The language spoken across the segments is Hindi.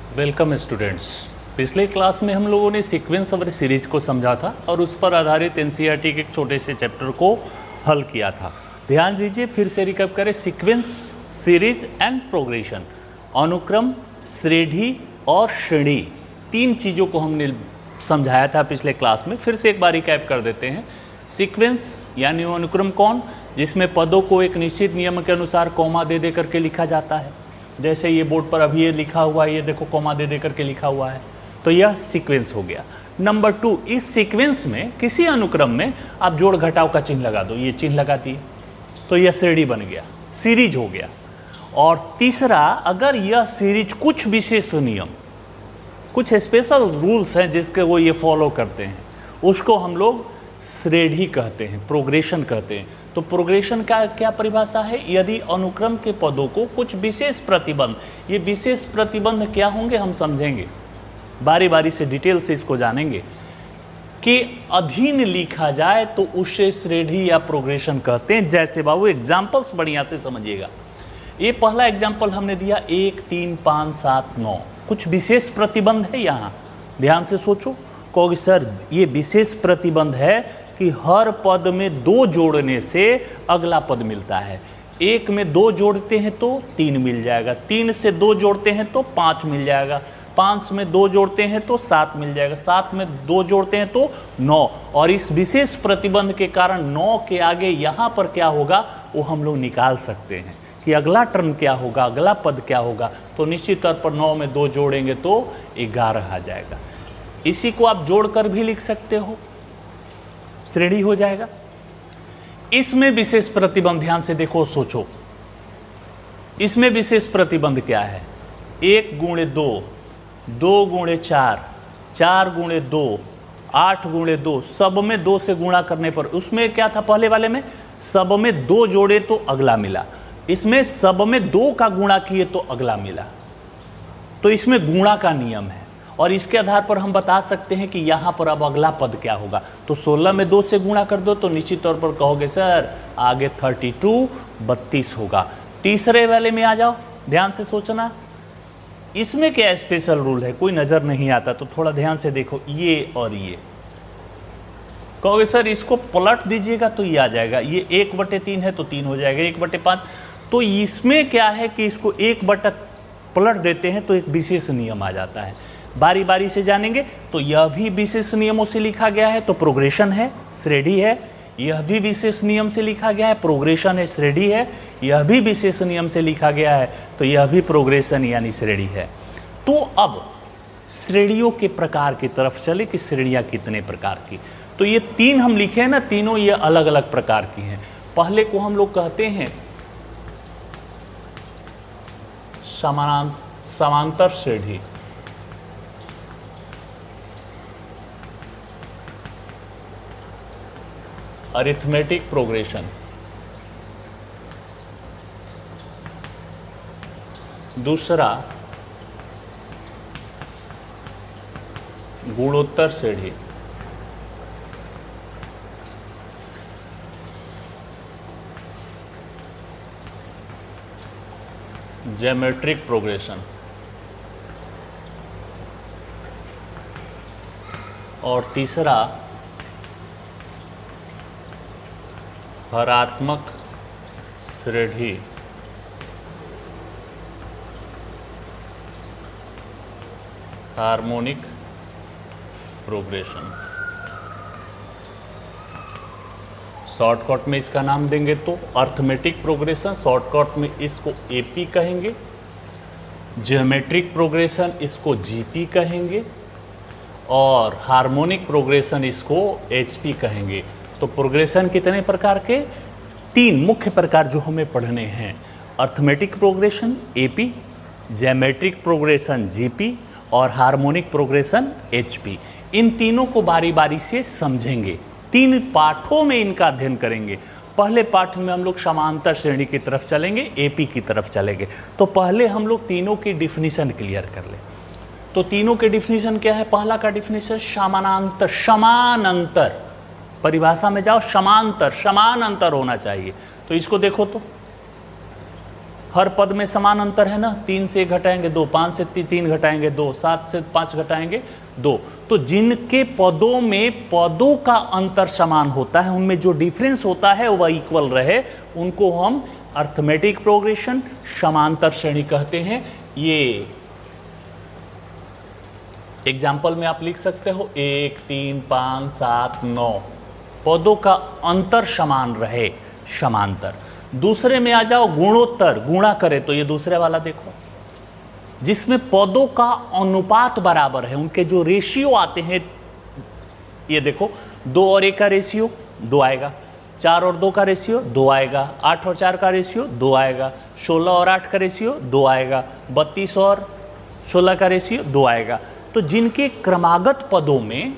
Welcome students. पिछले क्लास में हम लोगों ने सीक्वेंस और सीरीज को समझा था और उस पर आधारित एनसीईआरटी के एक छोटे से चैप्टर को हल किया था। ध्यान दीजिए, फिर से रिकैप करें। सीक्वेंस, सीरीज एंड प्रोग्रेशन, अनुक्रम, श्रेणी और श्रेणी, तीन चीज़ों को हमने समझाया था पिछले क्लास में। फिर से एक बार रिकैप कर देते हैं। सीक्वेंस यानी अनुक्रम कौन, जिसमें पदों को एक निश्चित नियम के अनुसार कॉमा दे दे करके लिखा जाता है। जैसे ये बोर्ड पर अभी ये लिखा हुआ है, ये देखो कॉमा दे दे करके लिखा हुआ है, तो यह सीक्वेंस हो गया। नंबर 2, इस सीक्वेंस में किसी अनुक्रम में आप जोड़ घटाव का चिन्ह लगा दो, ये चिन्ह लगा दिए तो यह श्रेणी बन गया, सीरीज हो गया। और तीसरा, अगर यह सीरीज कुछ विशेष नियम, कुछ स्पेशल रूल्स हैं जिसके वो ये फॉलो करते हैं, उसको हम लोग श्रेणी कहते हैं, प्रोग्रेशन कहते हैं। तो प्रोग्रेशन का क्या परिभाषा है? यदि अनुक्रम के पदों को कुछ विशेष प्रतिबंध, ये विशेष प्रतिबंध क्या होंगे हम समझेंगे, बारी बारी से डिटेल से इसको जानेंगे, कि अधीन लिखा जाए तो उसे श्रेणी या प्रोग्रेशन कहते हैं। जैसे बाबू एग्जाम्पल्स बढ़िया से समझिएगा। ये पहला एग्जाम्पल हमने दिया 1, 3, 5, 7, 9, कुछ विशेष प्रतिबंध है यहाँ, ध्यान से सोचो। कहोगे सर ये विशेष प्रतिबंध है कि हर पद में 2 जोड़ने से अगला पद मिलता है। 1 में 2 जोड़ते हैं तो 3 मिल जाएगा, 3 से 2 जोड़ते हैं तो 5 मिल जाएगा, 5 में 2 जोड़ते हैं तो 7 मिल जाएगा, 7 में 2 जोड़ते हैं तो 9। और इस विशेष प्रतिबंध के कारण 9 के आगे यहाँ पर क्या होगा वो हम लोग निकाल सकते हैं कि अगला टर्म क्या होगा, अगला पद क्या होगा। तो निश्चित तौर पर 9 में 2 जोड़ेंगे तो 11 आ जाएगा। इसी को आप जोड़कर भी लिख सकते हो, श्रेणी हो जाएगा। इसमें विशेष प्रतिबंध, ध्यान से देखो, सोचो, इसमें विशेष प्रतिबंध क्या है? 1 गुणे 2, 2 गुणे 4, 4 गुणे 2, 8 गुणे 2, सब में 2 से गुणा करने पर, उसमें क्या था पहले वाले में, सब में 2 जोड़े तो अगला मिला, इसमें सब में 2 का गुणा किए तो अगला मिला। तो इसमें गुणा का नियम है और इसके आधार पर हम बता सकते हैं कि यहाँ पर अब अगला पद क्या होगा। तो 16 में 2 से गुणा कर दो तो निश्चित तौर पर कहोगे सर आगे 32 होगा। तीसरे वाले में आ जाओ, ध्यान से सोचना, इसमें क्या स्पेशल रूल है, कोई नज़र नहीं आता तो थोड़ा ध्यान से देखो, ये और ये, कहोगे सर इसको पलट दीजिएगा तो ये आ जाएगा, ये 1/3 है तो 3 हो जाएगा, 1/5। तो इसमें क्या है कि इसको 1 पलट देते हैं तो एक विशेष नियम आ जाता है। बारी बारी से जानेंगे। तो यह भी विशेष नियमों से लिखा गया है तो प्रोग्रेशन है, श्रेणी है। यह भी विशेष नियम से लिखा गया है, प्रोग्रेशन है, श्रेणी है। यह भी विशेष नियम से लिखा गया है तो यह भी प्रोग्रेशन यानी श्रेणी है। तो अब श्रेणियों के प्रकार की तरफ चले कि श्रेणियाँ कितने प्रकार की। तो ये 3 हम लिखे हैं ना, तीनों ये अलग अलग प्रकार की हैं। पहले को हम लोग कहते हैं समांतर श्रेणी, अरिथमेटिक प्रोग्रेशन। दूसरा गुणोत्तर श्रेणी, ज्योमेट्रिक प्रोग्रेशन। और तीसरा हरात्मक श्रेणी, हार्मोनिक प्रोग्रेशन। शॉर्टकट में इसका नाम देंगे तो अरिथमेटिक प्रोग्रेशन, शॉर्टकट में इसको एपी कहेंगे। ज्योमेट्रिक प्रोग्रेशन इसको जीपी कहेंगे और हार्मोनिक प्रोग्रेशन इसको एचपी कहेंगे। तो प्रोग्रेशन कितने प्रकार के? 3 मुख्य प्रकार जो हमें पढ़ने हैं, arithmetic progression AP, geometric progression GP और हार्मोनिक प्रोग्रेशन एचपी। इन तीनों को बारी बारी से समझेंगे, 3 पाठों में इनका अध्ययन करेंगे। पहले पाठ में हम लोग समांतर श्रेणी की तरफ चलेंगे, एपी की तरफ चलेंगे। तो पहले हम लोग तीनों की डिफिनीशन क्लियर कर ले। तो तीनों के डिफिनीशन क्या है? पहला का डिफिनीशन समानांतर, समान अंतर, परिभाषा में जाओ, समांतर, समान अंतर होना चाहिए। तो इसको देखो तो हर पद में समान अंतर है ना, 3 से 1 घटाएंगे 2, 5 से 3 घटाएंगे 2, 7 से 5 घटाएंगे 2। तो जिनके पदों में पदों का अंतर समान होता है, उनमें जो डिफरेंस होता है वह इक्वल रहे, उनको हम अर्थमेटिक प्रोग्रेशन, समांतर श्रेणी कहते हैं। ये एग्जाम्पल में आप लिख सकते हो 1, 3, 5, 7, 9 पदों का अंतर समान रहे, समांतर। दूसरे में आ जाओ गुणोत्तर, गुणा करे तो ये दूसरे वाला देखो, जिसमें पदों का अनुपात बराबर है, उनके जो रेशियो आते हैं, ये देखो 2 और 1 का रेशियो 2 आएगा, 4 और 2 का रेशियो 2 आएगा, 8 और 4 का रेशियो 2 आएगा, 16 और 8 का रेशियो 2 आएगा, 32 और 16 का रेशियो 2 आएगा। तो जिनके क्रमागत पदों में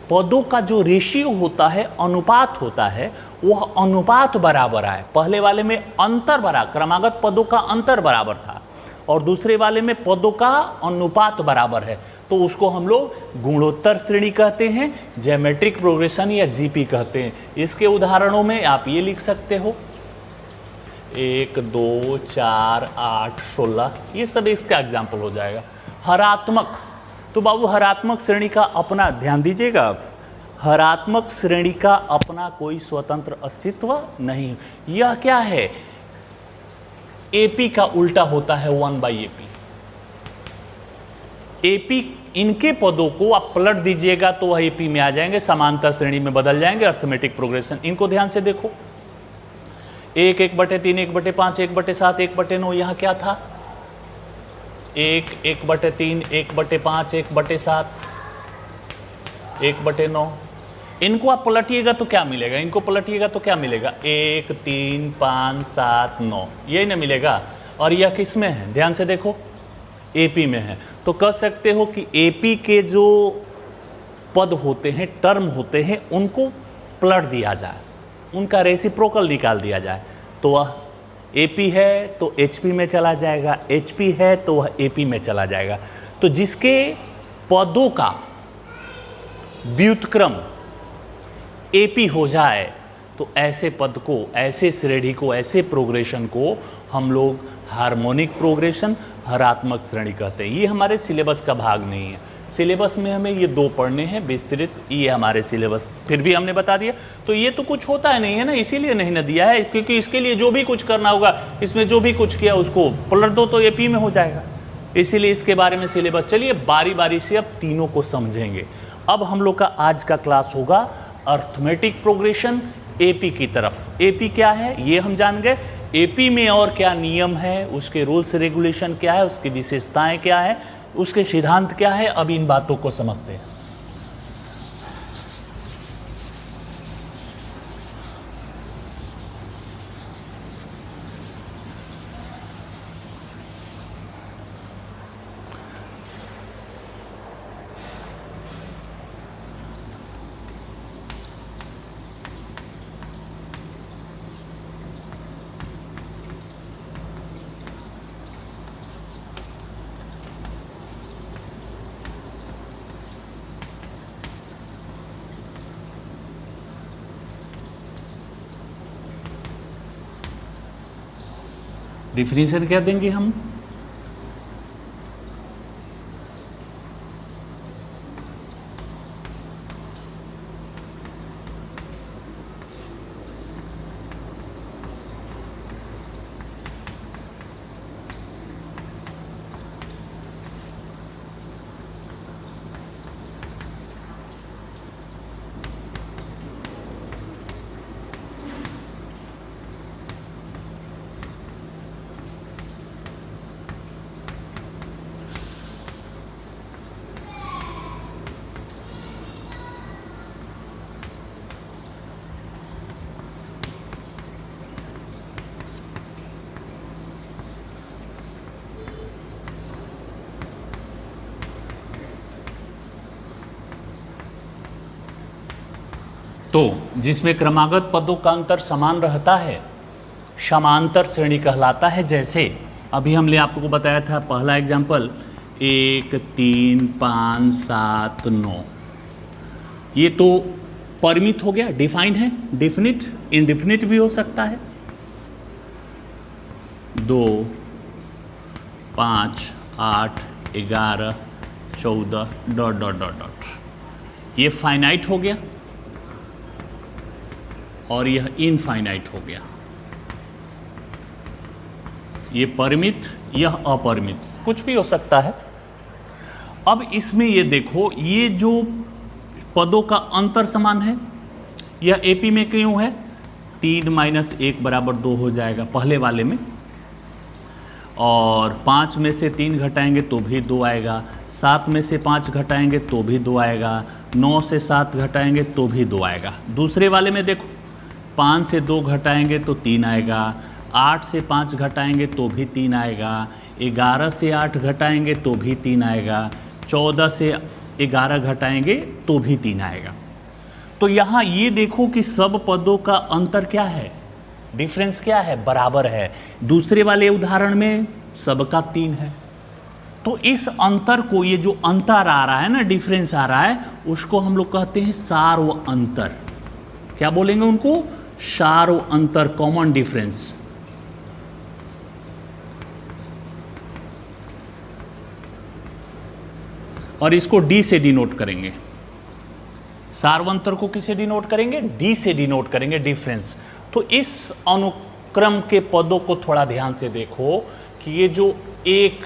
पदों का जो रेशियो होता है, अनुपात होता है, वह अनुपात बराबर आए। पहले वाले में अंतर बराबर, क्रमागत पदों का अंतर बराबर था, और दूसरे वाले में पदों का अनुपात बराबर है, तो उसको हम लोग गुणोत्तर श्रेणी कहते हैं, ज्योमेट्रिक प्रोग्रेशन या जीपी कहते हैं। इसके उदाहरणों में आप ये लिख सकते हो 1, 2, 4, 8, 16, ये सब इसका एग्जाम्पल हो जाएगा। हरात्मक, तो बाबू हरात्मक श्रेणी का अपना, ध्यान दीजिएगा आप, हरात्मक श्रेणी का अपना कोई स्वतंत्र अस्तित्व नहीं। यह क्या है, एपी का उल्टा होता है 1/AP। एपी, इनके पदों को आप पलट दीजिएगा तो वह एपी में आ जाएंगे, समांतर श्रेणी में बदल जाएंगे, अर्थमेटिक प्रोग्रेशन। इनको ध्यान से देखो, 1, 1/3, 1/5, 1/7, 1/9, यहाँ क्या था 1, 1/3, 1/5, 1/7, 1/9। इनको आप पलटिएगा तो क्या मिलेगा, इनको पलटिएगा तो क्या मिलेगा 1, 3, 5, 7, 9, यही ना मिलेगा। और यह किस में है, ध्यान से देखो, एपी में है। तो कह सकते हो कि एपी के जो पद होते हैं, टर्म होते हैं, उनको पलट दिया जाए, उनका रेसिप्रोकल निकाल दिया जाए, तो वह एपी है तो एचपी में चला जाएगा, एचपी है तो वह एपी में चला जाएगा। तो जिसके पदों का व्युत्क्रम एपी हो जाए, तो ऐसे पद को, ऐसे श्रेणी को, ऐसे प्रोग्रेशन को हम लोग हार्मोनिक प्रोग्रेशन, हरात्मक श्रेणी कहते हैं। ये हमारे सिलेबस का भाग नहीं है, सिलेबस में हमें ये 2 पढ़ने हैं विस्तृत, ये हमारे सिलेबस, फिर भी हमने बता दिया। तो ये तो कुछ होता है नहीं है ना, इसीलिए नहीं ना दिया है, क्योंकि इसके लिए जो भी कुछ करना होगा, इसमें जो भी कुछ किया उसको पलट दो तो एपी में हो जाएगा, इसीलिए इसके बारे में सिलेबस। चलिए बारी बारी से अब तीनों को समझेंगे। अब हम लोग का आज का क्लास होगा अर्थमेटिक प्रोग्रेशन एपी की तरफ। एपी क्या है ये हम जान गए, एपी में और क्या नियम है, उसके रूल्स रेगुलेशन क्या है, उसकी विशेषताएं क्या है, उसके सिद्धांत क्या है, अब इन बातों को समझते हैं। डिफिनीशन क्या देंगे हम, तो जिसमें क्रमागत पदों का अंतर समान रहता है समांतर श्रेणी कहलाता है। जैसे अभी हमने आपको बताया था पहला एग्जाम्पल 1, 3, 5, 7, 9, ये तो परिमित हो गया, डिफाइंड है, डेफिनिट, इनडेफिनिट भी हो सकता है। 2, 5, 8, 11, 14 डॉट डॉट डॉट डॉट। ये फाइनाइट हो गया और यह इनफाइनाइट हो गया। ये परिमित, यह अपरिमित, कुछ भी हो सकता है। अब इसमें ये देखो, ये जो पदों का अंतर समान है, यह एपी में क्यों है? 3 - 1 = 2 हो जाएगा पहले वाले में, और 5 में से 3 घटाएंगे तो भी 2 आएगा, 7 में से 5 घटाएंगे तो भी 2 आएगा, 9 से 7 घटाएंगे तो भी 2 आएगा। दूसरे वाले में देखो, 5 से 2 घटाएंगे तो 3 आएगा, 8 से 5 घटाएंगे तो भी 3 आएगा, 11 से 8 घटाएंगे तो भी 3 आएगा, 14 से 11 घटाएंगे तो भी 3 आएगा। तो यहाँ ये देखो कि सब पदों का अंतर क्या है, डिफरेंस क्या है, बराबर है। दूसरे वाले उदाहरण में सबका 3 है। तो इस अंतर को, ये जो अंतर आ रहा है ना, डिफरेंस आ रहा है, उसको हम लोग कहते हैं सार्व अंतर। क्या बोलेंगे उनको? सार्व अंतर, कॉमन डिफरेंस। और इसको डी से डिनोट करेंगे। सार्वंतर को किसे डिनोट करेंगे? डी से डिनोट करेंगे, डिफरेंस। तो इस अनुक्रम के पदों को थोड़ा ध्यान से देखो कि ये जो 1,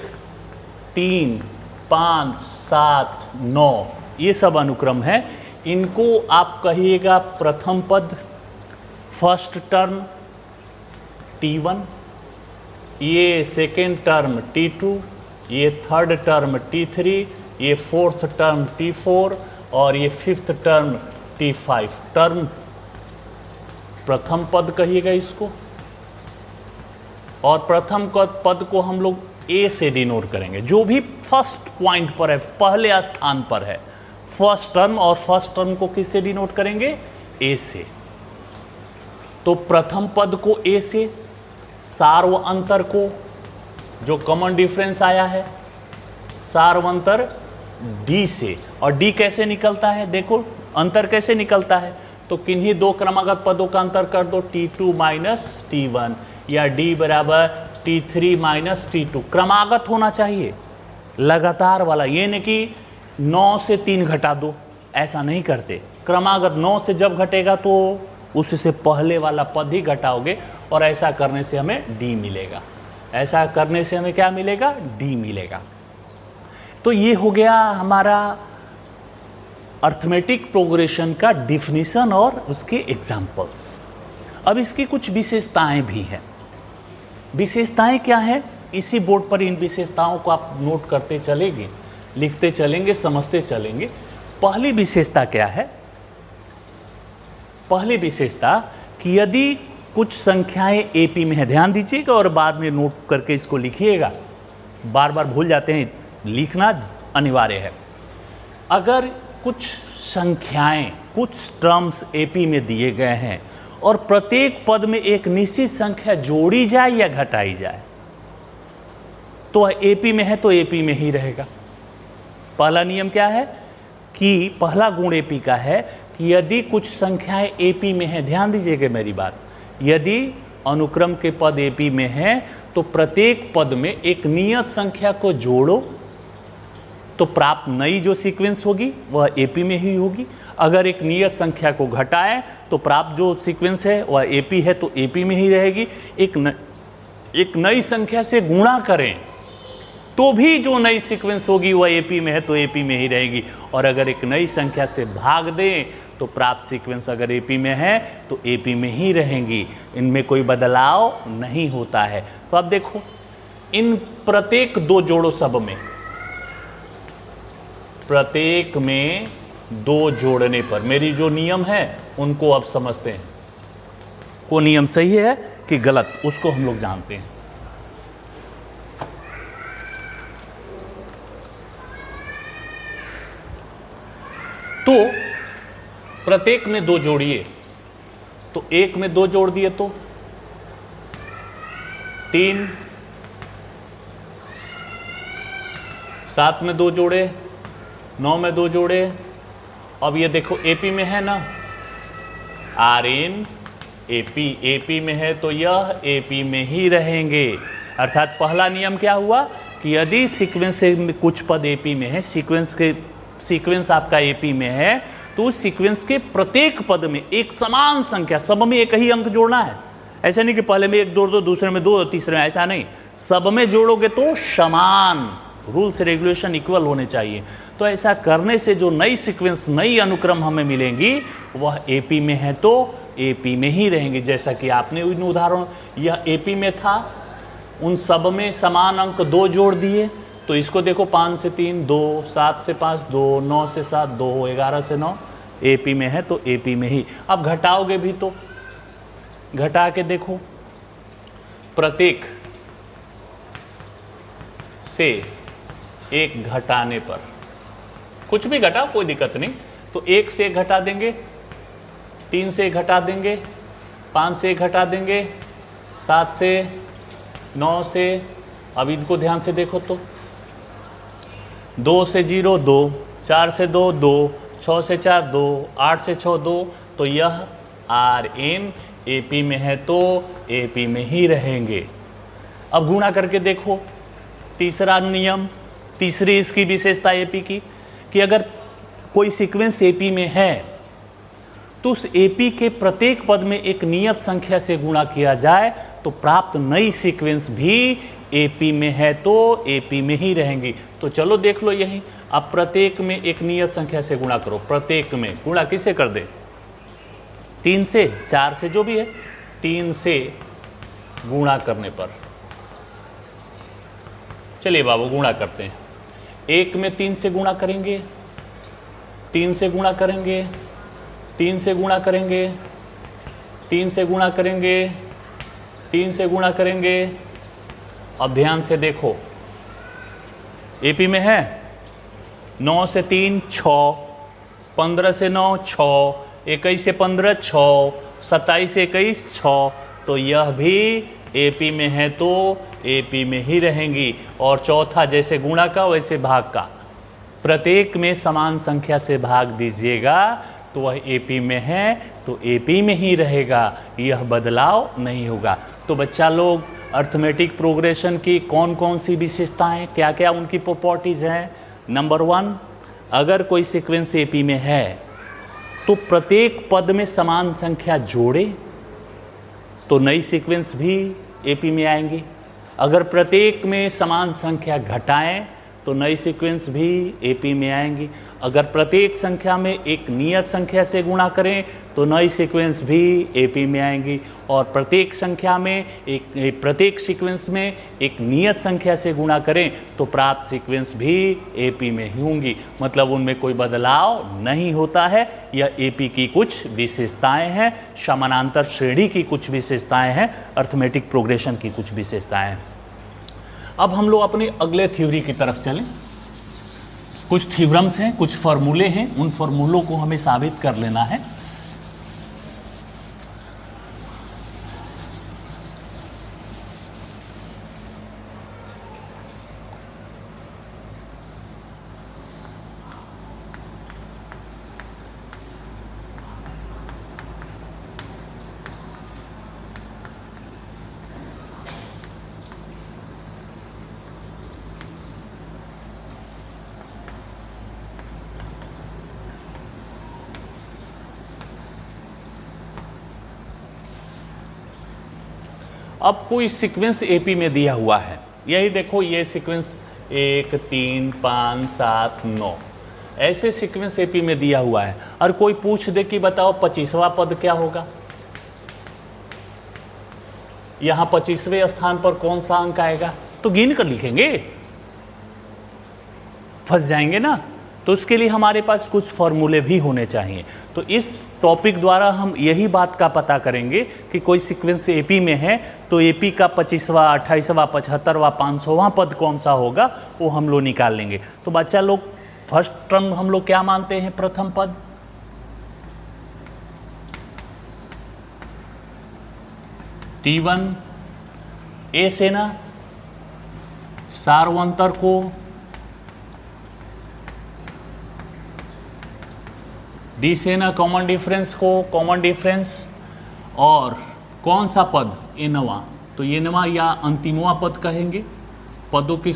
3, 5, 7, 9 ये सब अनुक्रम है। इनको आप कहिएगा प्रथम पद, फर्स्ट टर्म T1, ये सेकेंड टर्म T2, ये थर्ड टर्म T3, ये फोर्थ टर्म T4 और ये फिफ्थ टर्म T5। टर्म प्रथम पद कहिएगा इसको, और प्रथम पद को हम लोग ए से डिनोट करेंगे, जो भी फर्स्ट पॉइंट पर है, पहले स्थान पर है फर्स्ट टर्म, और फर्स्ट टर्म को किससे डिनोट करेंगे? ए से। तो प्रथम पद को ए से, सार्व अंतर को, जो कॉमन डिफरेंस आया है, सार्व अंतर डी से। और डी कैसे निकलता है? देखो अंतर कैसे निकलता है, तो किन्हीं दो क्रमागत पदों का अंतर कर दो, T2 - T1, या D = T3 - T2। क्रमागत होना चाहिए, लगातार वाला, ये नहीं कि 9 से 3 घटा दो, ऐसा नहीं करते। क्रमागत 9 से जब घटेगा तो उससे पहले वाला पद ही घटाओगे, और ऐसा करने से हमें D मिलेगा। ऐसा करने से हमें क्या मिलेगा? D मिलेगा। तो ये हो गया हमारा अर्थमेटिक प्रोग्रेशन का डिफिनीशन और उसके एग्जाम्पल्स। अब इसकी कुछ विशेषताएं भी हैं। विशेषताएं क्या हैं? इसी बोर्ड पर इन विशेषताओं को आप नोट करते चलेंगे, लिखते चलेंगे, समझते चलेंगे। पहली विशेषता क्या है? पहली विशेषता कि यदि कुछ संख्याएं एपी में है, ध्यान दीजिएगा और बाद में नोट करके इसको लिखिएगा, बार बार भूल जाते हैं, लिखना अनिवार्य है। अगर कुछ संख्याएं, कुछ टर्म्स एपी में दिए गए हैं और प्रत्येक पद में एक निश्चित संख्या जोड़ी जाए या घटाई जाए, तो एपी में है तो एपी में ही रहेगा। पहला नियम क्या है कि पहला गुण एपी का है कि यदि कुछ संख्याएं एपी में है, ध्यान दीजिएगा मेरी बात, यदि अनुक्रम के पद एपी में है तो प्रत्येक पद में एक नियत संख्या को जोड़ो तो प्राप्त नई जो सीक्वेंस होगी वह एपी में ही होगी। अगर एक नियत संख्या को घटाएं तो प्राप्त जो सीक्वेंस है वह एपी है तो एपी में ही रहेगी। एक नई संख्या से गुणा करें तो भी जो नई सीक्वेंस होगी वह एपी में है तो एपी में ही रहेगी। और अगर एक नई संख्या से भाग दें तो प्राप्त सीक्वेंस अगर एपी में है तो एपी में ही रहेंगी, इनमें कोई बदलाव नहीं होता है। तो अब देखो इन प्रत्येक दो जोड़ों सब में, प्रत्येक में दो जोड़ने पर मेरी जो नियम है उनको अब समझते हैं, वो नियम सही है कि गलत उसको हम लोग जानते हैं। तो प्रत्येक में दो जोड़िए, तो एक में दो जोड़ दिए तो 3, 7 में दो जोड़े, 9 में दो जोड़े। अब ये देखो एपी में है ना, आर इन एपी, एपी में है तो यह एपी में ही रहेंगे। अर्थात पहला नियम क्या हुआ कि यदि सीक्वेंस से कुछ पद एपी में है, सीक्वेंस आपका एपी में है, तो उस सीक्वेंस के प्रत्येक पद में एक समान संख्या, सब में एक ही अंक जोड़ना है। ऐसा नहीं कि पहले में 1 जोड़ दो, दूसरे में 2, तीसरे में, ऐसा नहीं, सब में जोड़ोगे तो समान, रूल्स रेगुलेशन इक्वल होने चाहिए। तो ऐसा करने से जो नई सीक्वेंस, नई अनुक्रम हमें मिलेंगी वह एपी में है तो एपी में ही रहेंगी। जैसा कि आपने उन उदाहरण, यह एपी में था, उन सब में समान अंक 2 जोड़ दिए, तो इसको देखो 5 से 3 2, 7 से 5 2, 9 से 7 2, 11 से 9, एपी में है तो एपी में ही। अब घटाओगे भी तो घटा के देखो, प्रत्येक से एक घटाने पर, कुछ भी घटाओ कोई दिक्कत नहीं, तो 1 से 1 घटा देंगे, 3 से 1 घटा देंगे, 5 से 1 घटा देंगे, 7 से, 9 से, अब इनको ध्यान से देखो तो 2 से 0 2, 4 से 2 2, 6 से 4 2, 8 से 6 2, तो यह Rn एपी में है तो एपी में ही रहेंगे। अब गुणा करके देखो, तीसरा नियम, तीसरी इसकी विशेषता एपी की, कि अगर कोई सीक्वेंस एपी में है तो उस एपी के प्रत्येक पद में एक नियत संख्या से गुणा किया जाए तो प्राप्त नई सीक्वेंस भी एपी में है तो एपी में ही रहेंगी। तो चलो देख लो यही, अब प्रत्येक में एक नियत संख्या से गुणा करो, प्रत्येक में गुणा किससे कर दे, 3 से, 4 से, जो भी है, 3 से गुणा करने पर, चलिए बाबू गुणा करते हैं। 1 में 3 से गुणा करेंगे, 3 से गुणा करेंगे, 3 से गुणा करेंगे, 3 से गुणा करेंगे, 3 से गुणा करेंगे। अब ध्यान से देखो, एपी में है 9 से 3 6, 15 से 9 6, 21 से 15 6, 27 से 21 6, तो यह भी एपी में है तो एपी में ही रहेंगी। और चौथा, जैसे गुणा का वैसे भाग का, प्रत्येक में समान संख्या से भाग दीजिएगा तो वह एपी में है तो एपी में ही रहेगा, यह बदलाव नहीं होगा। तो बच्चा लोग, अर्थमेटिक प्रोग्रेशन की कौन कौन सी विशेषताएं, क्या क्या उनकी प्रॉपर्टीज हैं। नंबर 1, अगर कोई सीक्वेंस एपी में है तो प्रत्येक पद में समान संख्या जोड़े तो नई सीक्वेंस भी एपी में आएंगी। अगर प्रत्येक में समान संख्या घटाएं तो नई सीक्वेंस भी एपी में आएंगी। अगर प्रत्येक संख्या में एक नियत संख्या से गुणा करें तो नई सीक्वेंस भी एपी में आएंगी। और प्रत्येक संख्या में प्रत्येक सीक्वेंस में एक नियत संख्या से गुणा करें तो प्राप्त सीक्वेंस भी एपी में ही होंगी। मतलब उनमें कोई बदलाव नहीं होता है। यह एपी की कुछ विशेषताएं हैं, समानांतर श्रेणी की कुछ विशेषताएं हैं, अर्थमेटिक प्रोग्रेशन की कुछ विशेषताएं हैं। अब हम लोग अपने अगले थ्योरी की तरफ चलें। कुछ थ्योरम्स हैं, कुछ फॉर्मूले हैं, उन फॉर्मूलों को हमें साबित कर लेना है। अब कोई सीक्वेंस एपी में दिया हुआ है, यही देखो, ये सीक्वेंस 1 3 5 7 9 ऐसे सीक्वेंस एपी में दिया हुआ है। और कोई पूछ दे कि बताओ 25वां पद क्या होगा, यहां 25वें स्थान पर कौन सा अंक आएगा, तो गिन कर लिखेंगे, फंस जाएंगे ना। तो उसके लिए हमारे पास कुछ फॉर्मूले भी होने चाहिए। तो इस टॉपिक द्वारा हम यही बात का पता करेंगे कि कोई सीक्वेंस एपी में है तो एपी का 25वां 28वां 75वां 500वां पद कौन सा होगा वो हम लोग निकाल लेंगे। तो बच्चा लोग, फर्स्ट टर्म हम लोग क्या मानते हैं, प्रथम पद, T1 ए से ना सार्वंतर को डी से ना कॉमन डिफरेंस को, कॉमन डिफरेंस, और कौन सा पद, एनवा, तो ये नवा या अंतिमवा पद कहेंगे। पदों की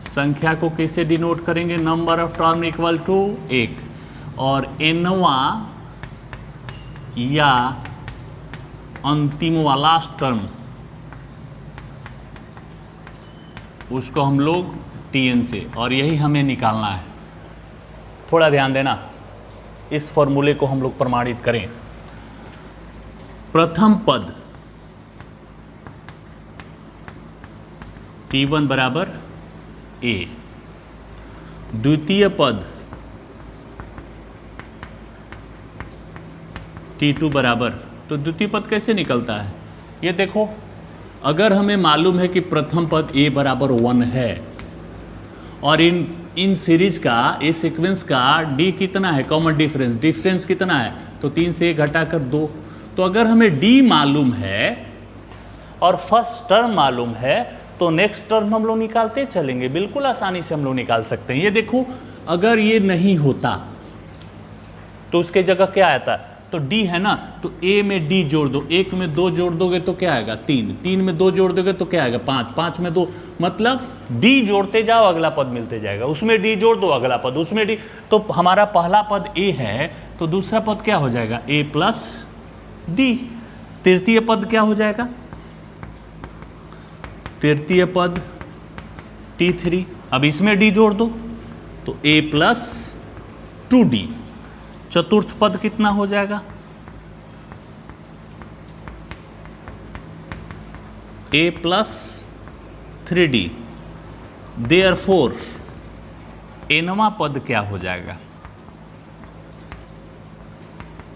संख्या को कैसे डिनोट करेंगे? Number of term equal to 1, और एनवा या अंतिमवा लास्ट टर्म उसको हम लोग टीएन से, और यही हमें निकालना है। थोड़ा ध्यान देना, इस फॉर्मूले को हम लोग प्रमाणित करें। प्रथम पद T1 बराबर A, द्वितीय पद T2 बराबर, तो द्वितीय पद कैसे निकलता है? ये देखो, अगर हमें मालूम है कि प्रथम पद A बराबर 1 है और इन सीरीज का, इस सीक्वेंस का D कितना है, कॉमन डिफरेंस कितना है, तो 3 से 1 घटाकर 2। तो अगर हमें D मालूम है और फर्स्ट टर्म मालूम है तो नेक्स्ट टर्म हम लोग निकालते चलेंगे, बिल्कुल आसानी से हम लोग निकाल सकते हैं। ये देखो, अगर ये नहीं होता तो उसके जगह क्या आता? तो D है ना, तो A में D जोड़ दो, 1 में 2 जोड़ दोगे तो क्या आएगा? 3, 3 में 2 जोड़ दोगे तो क्या आएगा? 5, 5 में 2, मतलब D जोड़ते जाओ अगला पद मिलते जाएगा, उसमें D जोड़ दो अगला पद, उसमें D। तो हमारा पहला पद A है तो दूसरा पद क्या हो जाएगा? A plus D। तृतीय पद क्या हो जाएगा? तृतीय पद T3, अब इसमें D जोड़ दो तो A प्लस 2D। चतुर्थ पद कितना हो जाएगा? A plus 3D। देयरफॉर एनवा पद क्या हो जाएगा?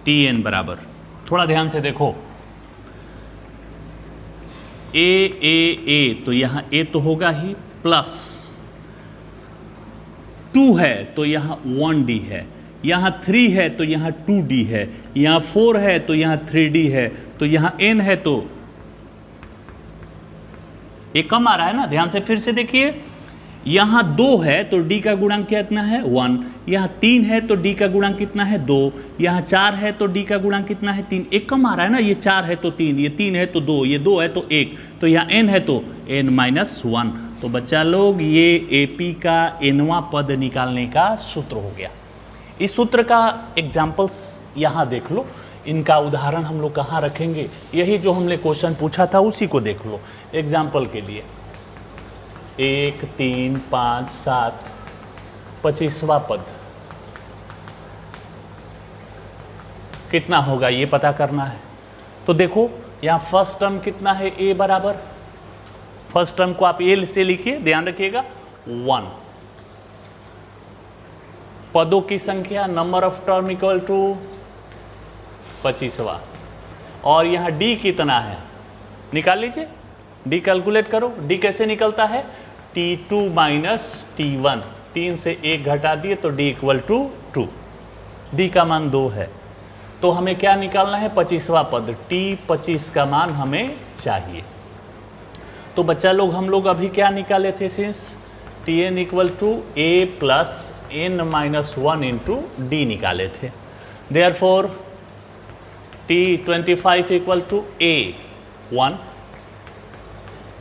Tn बराबर, थोड़ा ध्यान से देखो, A तो यहाँ A तो होगा ही, प्लस 2 है तो यहाँ 1D है, यहाँ 3 है तो यहाँ 2D है, यहाँ 4 है तो यहाँ 3D है, तो यहाँ n है तो एक कम आ रहा है ना, ध्यान से फिर से देखिए। यहाँ 2 है तो D का गुणांक कितना है? 1। यहाँ 3 है तो D का गुणांक कितना है? 2। यहाँ 4 है तो D का गुणांक कितना है? 3। एक कम आ रहा है ना, ये 4 है तो 3, ये 3 है तो 2, ये 2 है तो 1, तो यहाँ n है तो n-1। तो बच्चा लोग, ये AP का nवा पद निकालने का सूत्र हो गया। इस सूत्र का एग्जाम्पल्स यहाँ देख लो, इनका उदाहरण हम लोग कहाँ रखेंगे, यही जो हमने क्वेश्चन पूछा था उसी को देख लो एग्जाम्पल के लिए। 1, 3, 5, 7, 25वां पद कितना होगा ये पता करना है। तो देखो, यहाँ फर्स्ट टर्म कितना है? A बराबर, फर्स्ट टर्म को आप A से लिखिए, ध्यान रखिएगा 1। पदों की संख्या, number of term equal to 25वां, और यहाँ D कितना है निकाल लीजिए, D कैलकुलेट करो। D कैसे निकलता है? T2 माइनस T1, 3 से 1 घटा दिए तो D इक्वल टू 2, D का मान 2 है, तो हमें क्या निकालना है? 25वां पद, T25 का मान हमें चाहिए। तो बच्चा लोग, हम लोग अभी क्या निकाले थे? Since Tn equal to A plus n-1 into D निकाले थे। Therefore T25 equal to A1,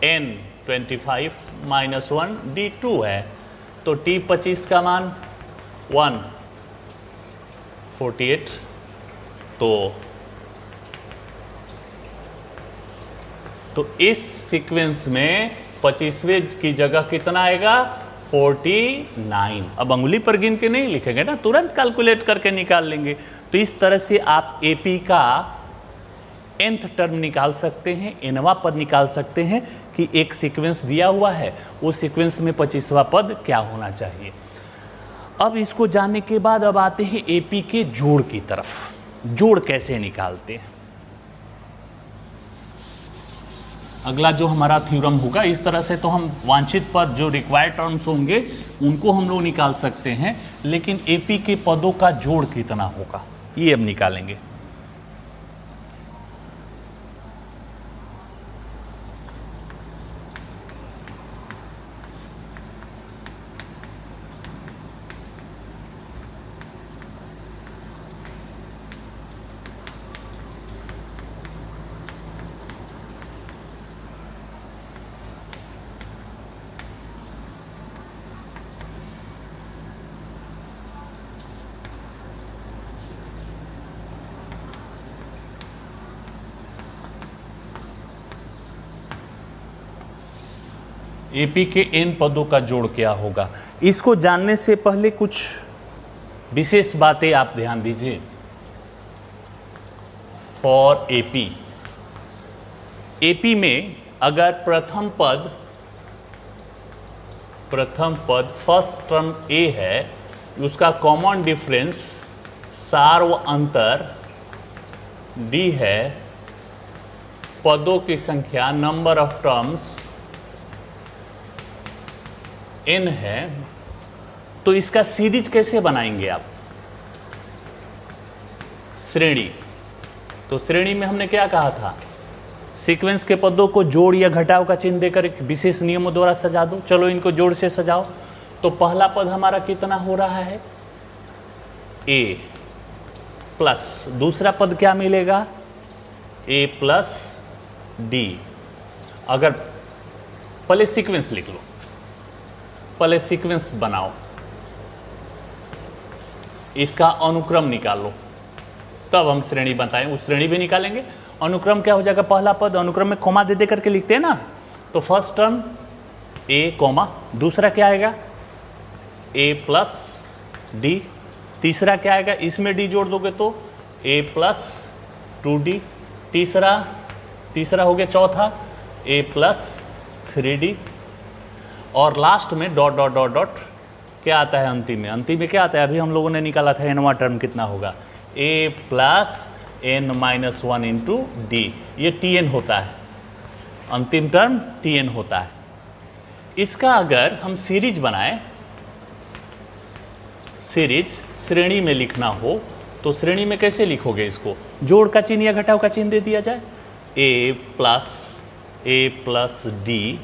n25 minus 1 D2 है, तो T25 का मान 148। तो इस सीक्वेंस में 25वें की जगह कितना आएगा? 49। अब अंगुली पर गिन के नहीं लिखेंगे ना, तुरंत कैलकुलेट करके निकाल लेंगे। तो इस तरह से आप AP का nth टर्म निकाल सकते हैं, nवा पद निकाल सकते हैं कि एक सीक्वेंस दिया हुआ है, उस सीक्वेंस में 25वां पद क्या होना चाहिए। अब इसको जानने के बाद अब आते हैं AP के जोड़ की तरफ। जोड़ कैसे निकालते हैं? अगला जो हमारा थ्योरम होगा, इस तरह से तो हम वांछित पद जो रिक्वायर्ड टर्म्स होंगे उनको हम लोग निकाल सकते हैं, लेकिन AP के पदों का जोड़ कितना होगा ये अब निकालेंगे। एपी के एन पदों का जोड़ क्या होगा। इसको जानने से पहले कुछ विशेष बातें आप ध्यान दीजिए। फॉर एपी, एपी में अगर प्रथम पद फर्स्ट टर्म ए है, उसका कॉमन डिफरेंस सार्व अंतर डी है, पदों की संख्या नंबर ऑफ टर्म्स n है, तो इसका सीरीज कैसे बनाएंगे आप। श्रेणी, तो श्रेणी में हमने क्या कहा था, सीक्वेंस के पदों को जोड़ या घटाव का चिन्ह देकर एक विशेष नियमों द्वारा सजा दो। चलो इनको जोड़ से सजाओ। तो पहला पद हमारा कितना हो रहा है, a प्लस, दूसरा पद क्या मिलेगा, a प्लस डी। अगर पहले सीक्वेंस लिख लो, पहले सीक्वेंस बनाओ, इसका अनुक्रम निकालो, तब हम श्रेणी बताएं। उस श्रेणी भी निकालेंगे। अनुक्रम क्या हो जाएगा, पहला पद अनुक्रम में कोमा दे करके लिखते हैं ना, तो फर्स्ट टर्म a कोमा, दूसरा क्या आएगा a प्लस डी, तीसरा क्या आएगा, इसमें d जोड़ दोगे तो a प्लस 2d, तीसरा हो गया, चौथा a प्लस 3d, और लास्ट में डॉट डॉट डॉट डॉट क्या आता है अंतिम में, अंतिम में क्या आता है, अभी हम लोगों ने निकाला था एनवा टर्म कितना होगा, a plus n minus 1 into d, ये tn होता है, अंतिम टर्म tn होता है। इसका अगर हम सीरीज बनाए, सीरीज श्रेणी में लिखना हो तो श्रेणी में कैसे लिखोगे इसको, जोड़ का चिन्ह या घटाव का चिन्ह दे दिया जाए, a plus D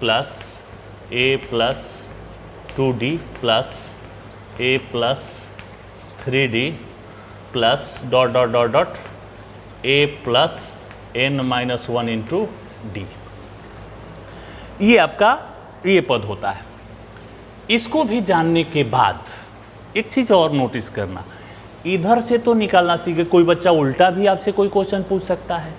plus a plus 2d plus a plus 3d plus dot dot dot dot a plus n minus 1 into d. ये आपका ये पद होता है। इसको भी जानने के बाद एक चीज़ और नोटिस करना, इधर से तो निकालना सीखे। कोई बच्चा उल्टा भी आपसे कोई क्वेश्चन पूछ सकता है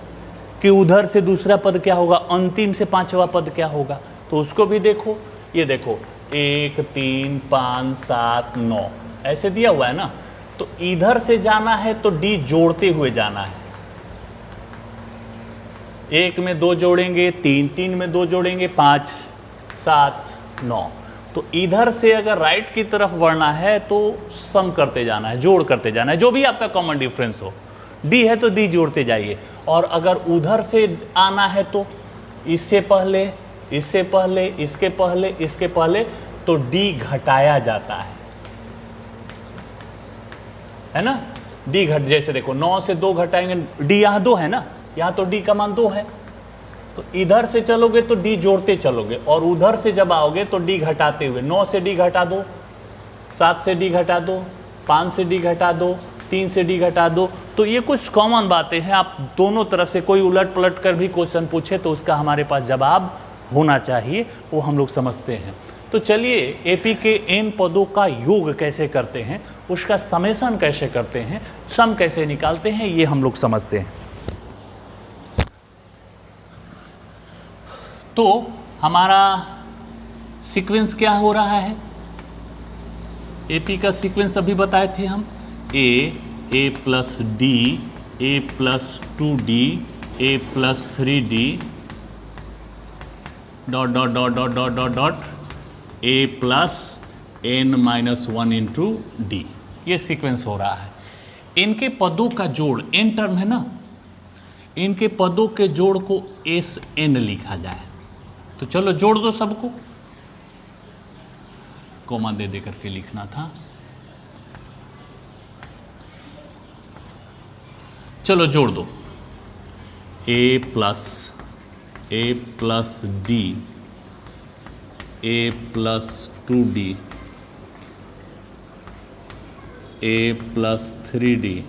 कि उधर से दूसरा पद क्या होगा, अंतिम से पांचवा पद क्या होगा, तो उसको भी देखो। ये देखो 1 3 5 7 9 ऐसे दिया हुआ है ना, तो इधर से जाना है तो डी जोड़ते हुए जाना है। 1 में 2 जोड़ेंगे, 3 में 2 जोड़ेंगे, 5 7 9। तो इधर से अगर राइट की तरफ बढ़ना है तो सम करते जाना है, जोड़ करते जाना है, जो भी आपका कॉमन डिफरेंस हो। डी है तो डी जोड़ते जाइए, और अगर उधर से आना है तो इससे पहले, इससे पहले, इसके पहले, इसके पहले, तो डी घटाया जाता है ना। डी घट, जैसे देखो 9 से 2 घटाएंगे, डी यहाँ 2 है ना, यहाँ तो डी का मान 2 है, तो इधर से चलोगे तो डी जोड़ते चलोगे, और उधर से जब आओगे तो डी घटाते हुए, 9 से डी घटा दो, 7 से डी घटा दो, 5 से डी घटा दो, 3 से डी घटा दो। तो ये कुछ कॉमन बातें हैं। आप दोनों तरफ से कोई उलट पलट कर भी क्वेश्चन पूछे तो उसका हमारे पास जवाब होना चाहिए, वो हम लोग समझते हैं। तो चलिए एपी के एन पदों का योग कैसे करते हैं, उसका समेशन कैसे करते हैं, सम कैसे निकालते हैं, ये हम लोग समझते हैं। तो हमारा सीक्वेंस क्या हो रहा है, एपी का सीक्वेंस अभी बताए थे हम, a plus d, a plus 2d, a plus 3d, dot dot dot dot dot dot dot a plus n minus 1 into d. ये सीक्वेंस हो रहा है। इनके पदों का जोड़, n टर्म है ना, इनके पदों के जोड़ को Sn लिखा जाए। तो चलो जोड़ दो सबको, कोमा दे करके लिखना था। चलो जोड़ दो, a plus D, a plus 2d, a plus 3d,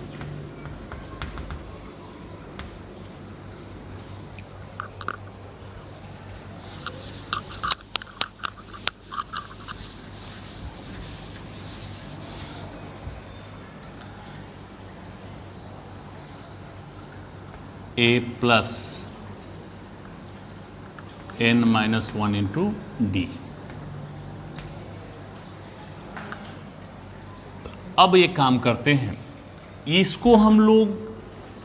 a plus n minus 1 into D. अब एक काम करते हैं, इसको हम लोग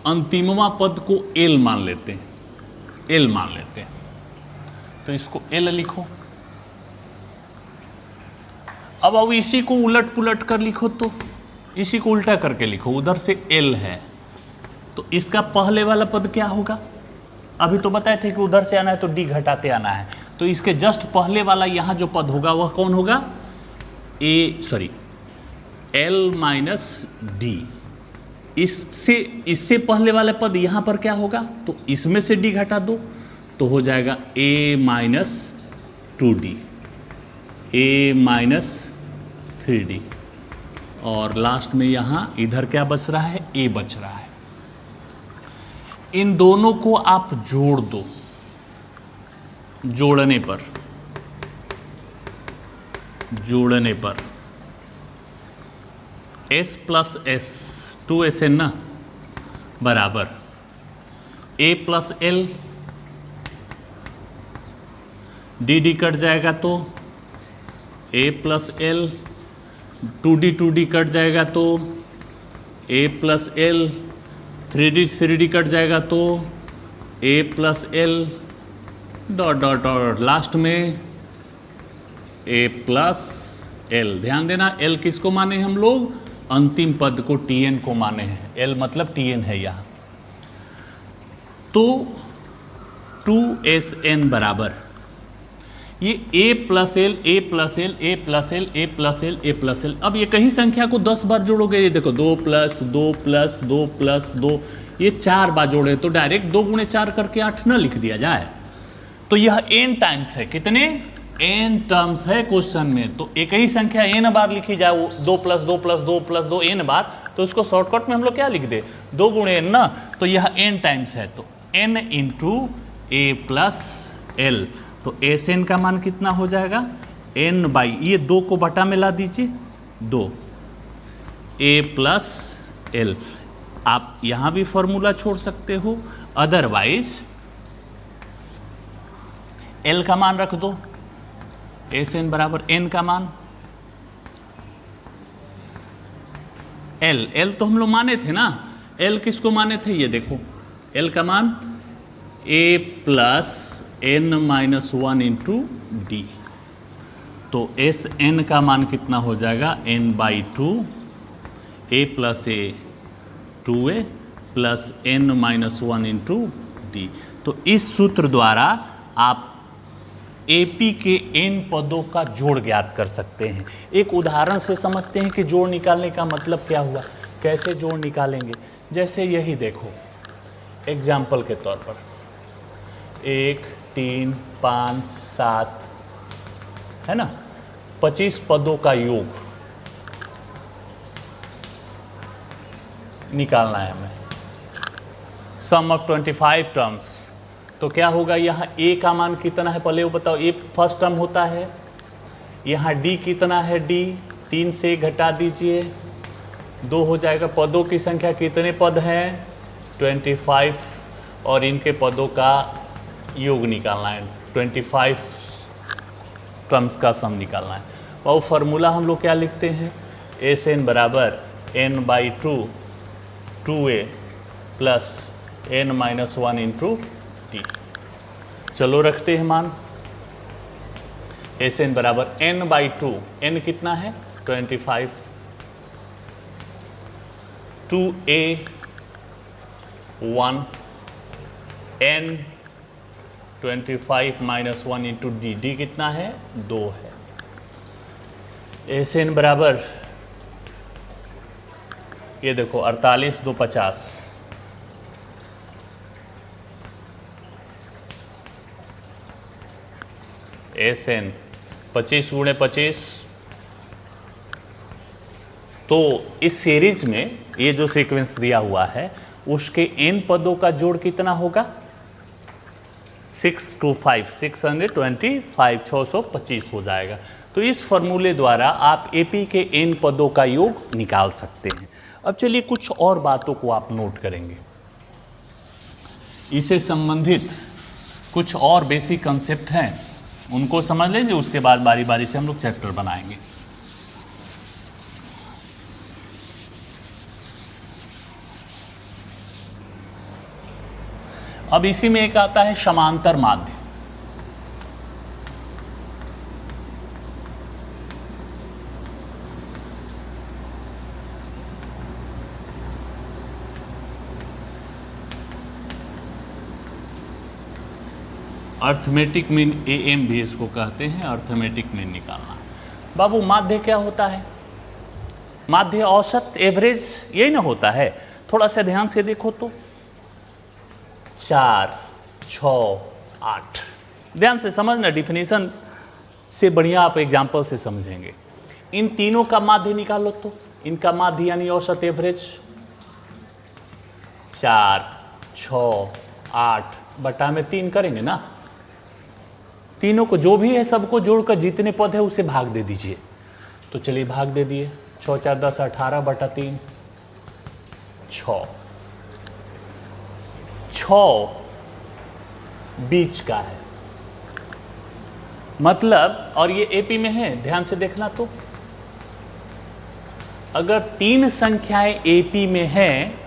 अंतिमवा पद को L मान लेते हैं, L मान लेते हैं। तो इसको L लिखो। अब इसी को उलट पुलट कर लिखो, तो इसी को उल्टा करके लिखो, उधर से L है तो इसका पहले वाला पद क्या होगा? अभी तो बताए थे कि उधर से आना है तो D घटाते आना है, तो इसके जस्ट पहले वाला यहाँ जो पद होगा वह कौन होगा? L minus D. इससे पहले वाला पद यहाँ पर क्या होगा? तो इसमें से D घटा दो तो हो जाएगा A minus 2D, A minus 3D, और लास्ट में यहाँ इधर क्या बच रहा है? A बच रहा है। इन दोनों को आप जोड़ दो, जोड़ने पर S प्लस S 2SN ना बराबर A plus L, D cut जाएगा तो A plus L, 2D cut जाएगा तो A plus L, 3D cut जाएगा तो A plus L dot dot dot, last में A प्लस L। ध्यान देना, L किसको माने हम लोग? अंतिम पद को Tn को माने हैं, L मतलब Tn है यहाँ। तो 2SN बराबर ये A plus L, A plus L, A plus L, A plus L, A plus L। अब ये कहीं संख्या को 10 बार जोड़ोगे, ये देखो 2 प्लस 2 प्लस 2 प्लस 2, ये 4 बार जोड़े तो डायरेक्ट 2 गुणे 4 करके 8 न लिख दिया जाए। तो यह n टाइम्स है, कितने? n टर्म्स है क्वेश्चन में। तो एक ही संख्या n बार लिखी जाए, वो 2 प्लस 2 प्लस 2 प्लस 2 n बार, तो इसको शॉर्टकट में हम लोग क्या लिख दे? 2 गुणे n ना, तो यह n टाइम्स है, तो n into A plus L। तो SN का मान कितना हो जाएगा? n बाई, ये 2 को बटा में ला दीजिए, 2 A प्लस L। आप यहां भी फॉर्मूला छोड़ सकते हो, अदरवाइज L का मान रख दो, SN बराबर n का मान। L तो हम लोग माने थे ना, L किसको माने थे? ये देखो L का मान A plus n minus 1 into D. तो SN का मान कितना हो जाएगा? n by 2, A plus A 2A plus n minus 1 into D. तो इस सूत्र द्वारा आप AP के n पदों का जोड़ ज्ञात कर सकते हैं। एक उदाहरण से समझते हैं कि जोड़ निकालने का मतलब क्या हुआ, कैसे जोड़ निकालेंगे। जैसे यही देखो, एग्जाम्पल के तौर पर 1 3 5 7 है ना, 25 पदों का योग निकालना है हमें, सम ऑफ 25 टर्म्स। तो क्या होगा? यहाँ A का मान कितना है पहले वो बताओ। A फर्स्ट टर्म होता है, यहाँ D कितना है? D 3 से घटा दीजिए, 2 हो जाएगा। पदों की संख्या कितने पद हैं? 25, और इनके पदों का योग निकालना है, 25 टर्म्स का सम निकालना है। और फॉर्मूला हम लोग क्या लिखते हैं? SN बराबर n by 2 2A plus n minus 1 into T. चलो रखते हैं मान, SN बराबर n बाई 2, n कितना है? 25, 2A 1, n 25 minus 1 into D, D कितना है? 2 है। SN बराबर ये देखो 48 2 50, SN 25 गुणे 25। तो इस सीरीज में ये जो सीक्वेंस दिया हुआ है उसके n पदों का जोड़ कितना होगा? 625, 625, 625 हो जाएगा। तो इस फॉर्मूले द्वारा आप AP के n पदों का योग निकाल सकते हैं। अब चलिए कुछ और बातों को आप नोट करेंगे। इससे संबंधित कुछ और बेसिक कंसेप्ट हैं उनको समझ लेंगे, उसके बाद बारी बारी से हम लोग चैप्टर बनाएंगे। अब इसी में एक आता है समांतर माध्य। अर्थमेटिक मीन AM भी इसको कहते हैं, अर्थमेटिक मीन निकालना। बाबू माध्य क्या होता है? माध्य औसत, एवरेज, यही ना होता है। थोड़ा सा ध्यान से देखो तो 4, 6, 8, ध्यान से समझना, डिफिनीशन से बढ़िया आप एग्जाम्पल से समझेंगे। इन तीनों का माध्य निकालो तो इनका माध्य यानी औसत, एवरेज 4, 6, 8 बटा में 3 करेंगे ना। तीनों को जो भी है सबको जोड़कर जितने पद है उसे भाग दे दीजिए। तो चलिए भाग दे दिए, 6, 4, 10, 18 बटा 3, 6 बीच का है मतलब, और ये AP में है, ध्यान से देखना। तो अगर 3 संख्याएं AP में हैं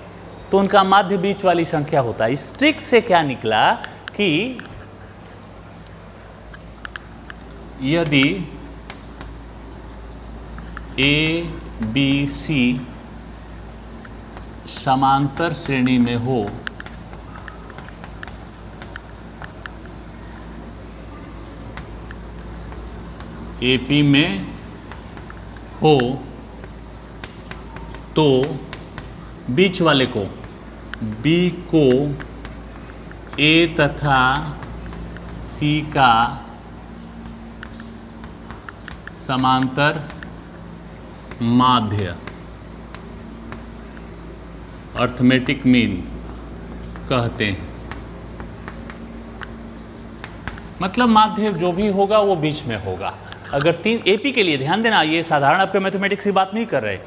तो उनका माध्य बीच वाली संख्या होता है। इस ट्रिक से क्या निकला कि यदि ABC समांतर श्रेणी में हो AP में हो तो बीच वाले को B को A तथा C का समांतर माध्य अर्थमेटिक मीन कहते हैं। मतलब माध्य जो भी होगा वो बीच में होगा। अगर 3 AP के लिए ध्यान देना, ये साधारण आपके मैथमेटिक्स की बात नहीं कर रहे।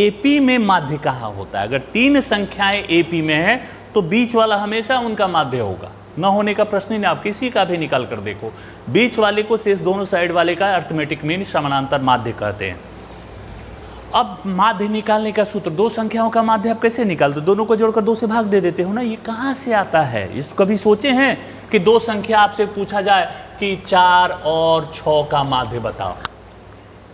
AP में माध्य कहाँ होता है? अगर 3 संख्याएं AP में है तो बीच वाला हमेशा उनका माध्य होगा, न होने का प्रश्न ही नहीं। आप किसी का भी निकाल कर देखो, बीच वाले को शेष दोनों साइड वाले का अर्थमेटिक मीन समानांतर माध्य कहते हैं। अब माध्य निकालने का सूत्र, 2 संख्याओं का माध्य आप कैसे निकालते? दोनों को जोड़कर 2 से भाग दे देते हो ना। ये कहाँ से आता है? इस कभी सोचे हैं कि 2 संख्या आपसे पूछा जाए कि 4 और 6 का माध्य बताओ,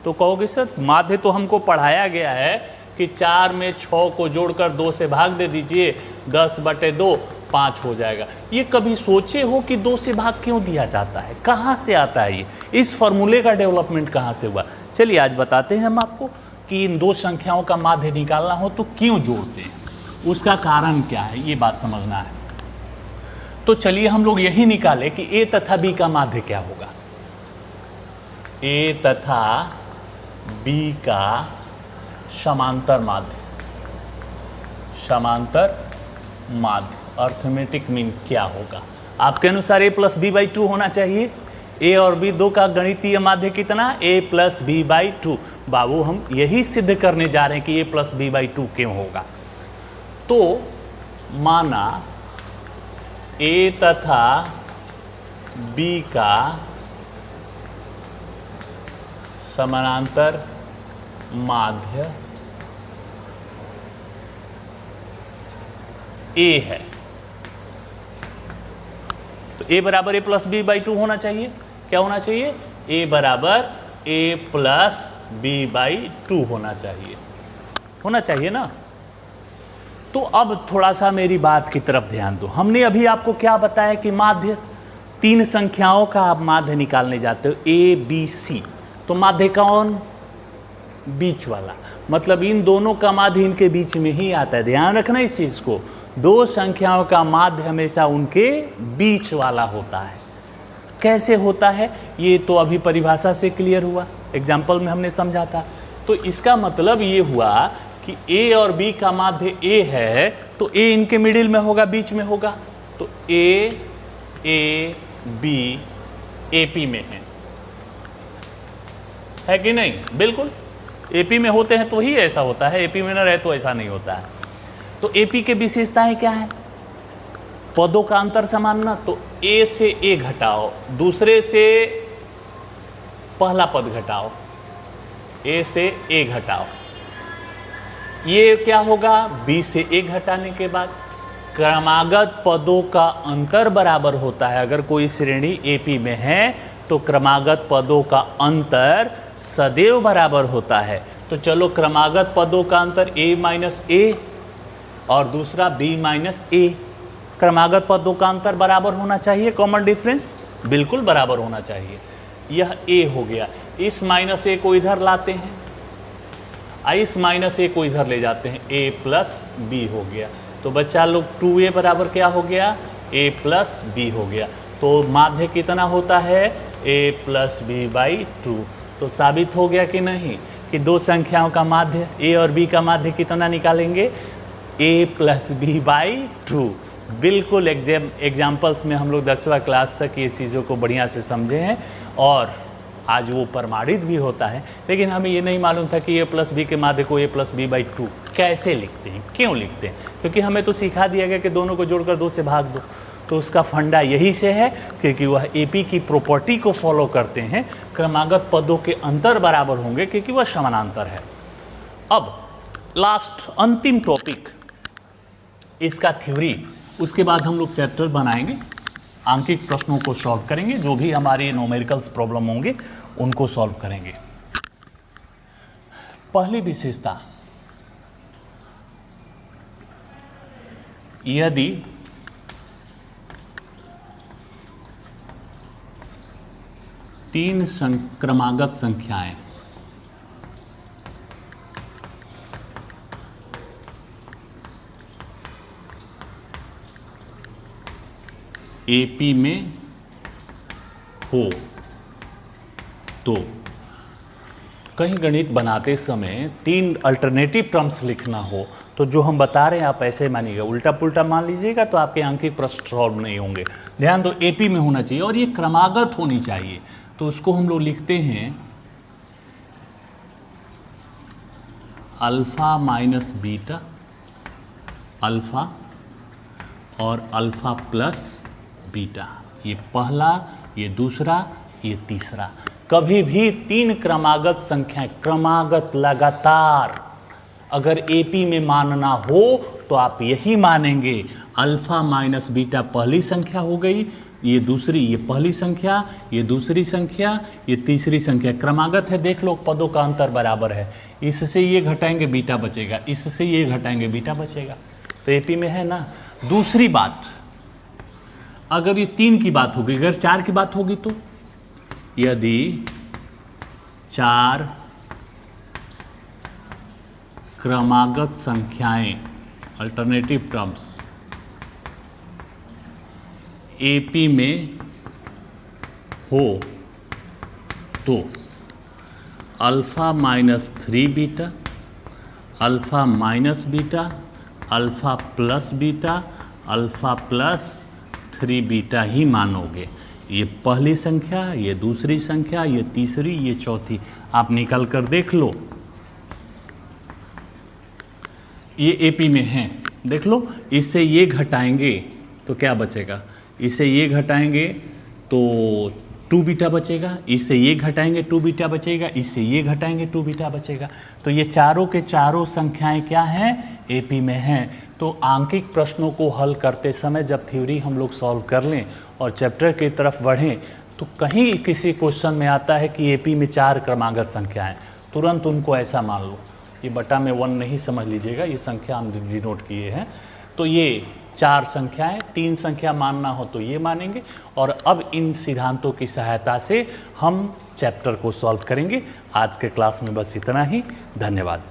तो कहोगे सर माध्य तो हमको पढ़ाया गया है कि 4 में 6 को जोड़कर 2 से भाग दे दीजिए, 10/2 5 हो जाएगा। ये कभी सोचे हो कि 2 से भाग क्यों दिया जाता है? कहाँ से आता है ये? इस फॉर्मूले का डेवलपमेंट कहाँ से हुआ? चलिए आज बताते हैं हम आपको कि इन 2 संख्याओं का माध्य निकालना हो तो क्यों जोड़ते हैं, उसका कारण क्या है, ये बात समझना है। तो चलिए हम लोग यही निकालें कि A तथा B का माध्य क्या होगा। A तथा B का समांतर माध्य, समांतर माध्य अर्थमेटिक मीन क्या होगा? आपके अनुसार A + B/2 होना चाहिए। A और B 2 का गणितीय माध्य कितना? A + B/2। बाबू हम यही सिद्ध करने जा रहे हैं कि A + B/2 क्यों होगा। तो माना A तथा B का समानांतर माध्य A है, तो A बराबर A + B/2 होना चाहिए। क्या होना चाहिए? A बराबर A + B/2 होना चाहिए, होना चाहिए ना। तो अब थोड़ा सा मेरी बात की तरफ ध्यान दो। हमने अभी आपको क्या बताया कि माध्य 3 संख्याओं का आप माध्य निकालने जाते हो, A B C। तो माध्य कौन? बीच वाला, मतलब इन दोनों का माध्य इनके बीच में ही आता है। ध्यान रखना इस चीज को, 2 संख्याओं का माध्य हमेशा उनके बीच वाला होता है। कैसे होता है ये तो अभी परिभाषा से क्लियर हुआ, एग्जाम्पल में हमने समझा था। तो इसका मतलब ये हुआ कि A और B का माध्य A है तो A इनके मिडिल में होगा, बीच में होगा। तो A B AP में है कि नहीं? बिल्कुल, AP में होते हैं तो ही ऐसा होता है, AP में न रहे तो ऐसा नहीं होता है। तो AP के विशेषताएं क्या है? पदों का अंतर समान ना, तो ए से ए घटाओ, दूसरे से पहला पद घटाओ, ए से ए घटाओ, ये क्या होगा, बी से ए घटाने के बाद क्रमागत पदों का अंतर बराबर होता है। अगर कोई श्रेणी एपी में है तो क्रमागत पदों का अंतर सदैव बराबर होता है। तो चलो क्रमागत पदों का अंतर a माइनस ए और दूसरा b माइनस ए, क्रमागत पदों का अंतर बराबर होना चाहिए, कॉमन डिफरेंस बिल्कुल बराबर होना चाहिए। यह a हो गया, इस माइनस ए को इधर लाते हैं, इस माइनस ए को इधर ले जाते हैं, a प्लस बी हो गया। तो बच्चा लोग 2a बराबर क्या हो गया, a प्लस बी हो गया। तो माध्य कितना होता है, a प्लस बी बाई 2। तो साबित हो गया कि नहीं कि दो संख्याओं का माध्य a और b का माध्य कितना निकालेंगे, a प्लस बी बाई 2। बिल्कुल एग्जाम्पल्स में हम लोग 10वां क्लास तक ये चीज़ों को बढ़िया से समझे हैं और आज वो प्रमाणित भी होता है। लेकिन हमें ये नहीं मालूम था कि a प्लस बी के माध्य को a प्लस बी बाई 2 कैसे लिखते हैं, क्यों लिखते हैं, क्योंकि हमें तो सिखा दिया गया कि दोनों को जोड़कर 2 से भाग दो। तो उसका फंडा यही से है क्योंकि वह एपी की प्रॉपर्टी को फॉलो करते हैं, क्रमागत पदों के अंतर बराबर होंगे क्योंकि वह समानांतर है। अब लास्ट अंतिम टॉपिक इसका थ्योरी, उसके बाद हम लोग चैप्टर बनाएंगे, आंकिक प्रश्नों को सॉल्व करेंगे, जो भी हमारे न्यूमेरिकल्स प्रॉब्लम होंगे उनको सॉल्व करेंगे। पहली विशेषता, यदि तीन क्रमागत संख्याएं एपी में हो तो कहीं गणित बनाते समय 3 अल्टरनेटिव टर्म्स लिखना हो तो जो हम बता रहे हैं आप ऐसे मानिएगा, उल्टा पुल्टा मान लीजिएगा तो आपके आंकिक प्रश्न सॉल्व नहीं होंगे। ध्यान दो, एपी में होना चाहिए और ये क्रमागत होनी चाहिए। तो उसको हम लोग लिखते हैं अल्फा माइनस बीटा, अल्फा और अल्फा प्लस बीटा, ये पहला, ये दूसरा, ये तीसरा। कभी भी 3 क्रमागत संख्याएं, क्रमागत लगातार अगर एपी में मानना हो तो आप यही मानेंगे, अल्फा माइनस बीटा पहली संख्या हो गई, ये दूसरी, ये पहली संख्या, ये दूसरी संख्या, ये तीसरी संख्या, क्रमागत है। देख लो पदों का अंतर बराबर है, इससे ये घटाएंगे बीटा बचेगा, इससे ये घटाएंगे बीटा बचेगा। तो एपी में है ना। दूसरी बात, अगर ये 3 की बात होगी, अगर 4 की बात होगी तो यदि 4 क्रमागत संख्याएं, अल्टरनेटिव टर्म्स एपी में हो तो alpha minus 3 beta, alpha minus beta, alpha plus beta, alpha plus 3 beta ही मानोगे। ये पहली संख्या, ये दूसरी संख्या, ये तीसरी, ये चौथी, आप निकल कर देख लो। ये एपी में है, देख लो, इससे ये घटाएंगे तो क्या बचेगा, इससे ये घटाएंगे तो 2 बीटा बचेगा, इससे ये घटाएंगे 2 बीटा बचेगा, इससे ये घटाएंगे 2 बीटा बचेगा। तो ये चारों के चारों संख्याएं क्या हैं, एपी में हैं। तो आंकिक प्रश्नों को हल करते समय जब थ्योरी हम लोग सॉल्व कर लें और चैप्टर की तरफ बढ़ें तो कहीं किसी क्वेश्चन में आता है कि एपी में 4 क्रमागत संख्याएं, तुरंत उनको ऐसा मान लो, ये बटा में 1 नहीं समझ लीजिएगा, ये संख्या हम डिनोट किए हैं। तो ये 4 संख्याएं, 3 संख्या मानना हो तो ये मानेंगे। और अब इन सिद्धांतों की सहायता से हम चैप्टर को सॉल्व करेंगे। आज के क्लास में बस इतना ही, धन्यवाद।